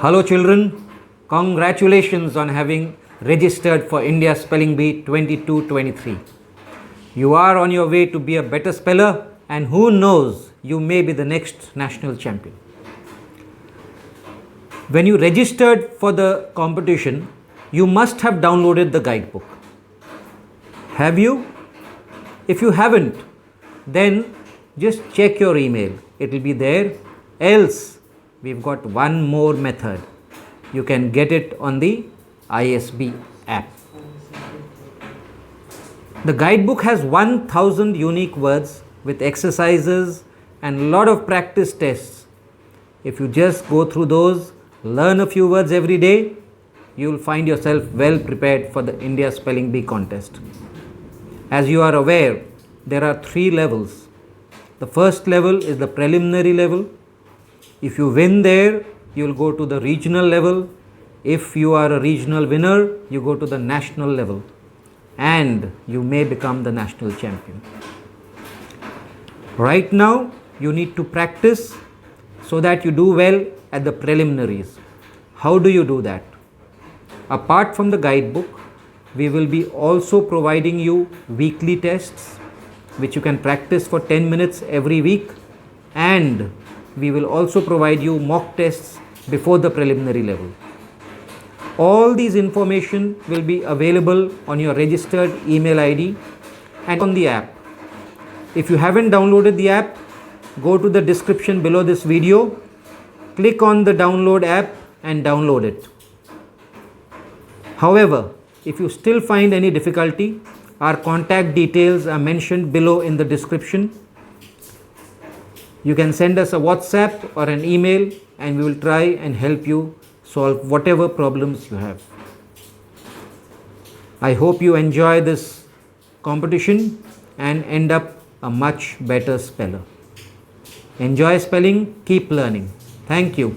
Hello children, congratulations on having registered for India Spelling Bee 22-23. You are on your way to be a better speller, and who knows, you may be the next national champion. When you registered for the competition, you must have downloaded the guidebook. Have you? If you haven't, then just check your email. It will be there. Else, we've got one more method. You can get it on the ISB app. The guidebook has 1000 unique words with exercises and a lot of practice tests. If you just go through those, learn a few words every day, you will find yourself well prepared for the India Spelling Bee contest. As you are aware, there are 3 levels. The first level is the preliminary level. If you win there, you will go to the regional level. If you are a regional winner, you go to the national level, and you may become the national champion. Right now, you need to practice so that you do well at the preliminaries. How do you do that? Apart from the guidebook, we will be also providing you weekly tests which you can practice for 10 minutes every week, and we will also provide you mock tests before the preliminary level. All these information will be available on your registered email ID and on the app. If you haven't downloaded the app, go to the description below this video, click on the download app and download it. However, if you still find any difficulty, our contact details are mentioned below in the description. You can send us a WhatsApp or an email, and we will try and help you solve whatever problems you have. I hope you enjoy this competition and end up a much better speller. Enjoy spelling, keep learning. Thank you.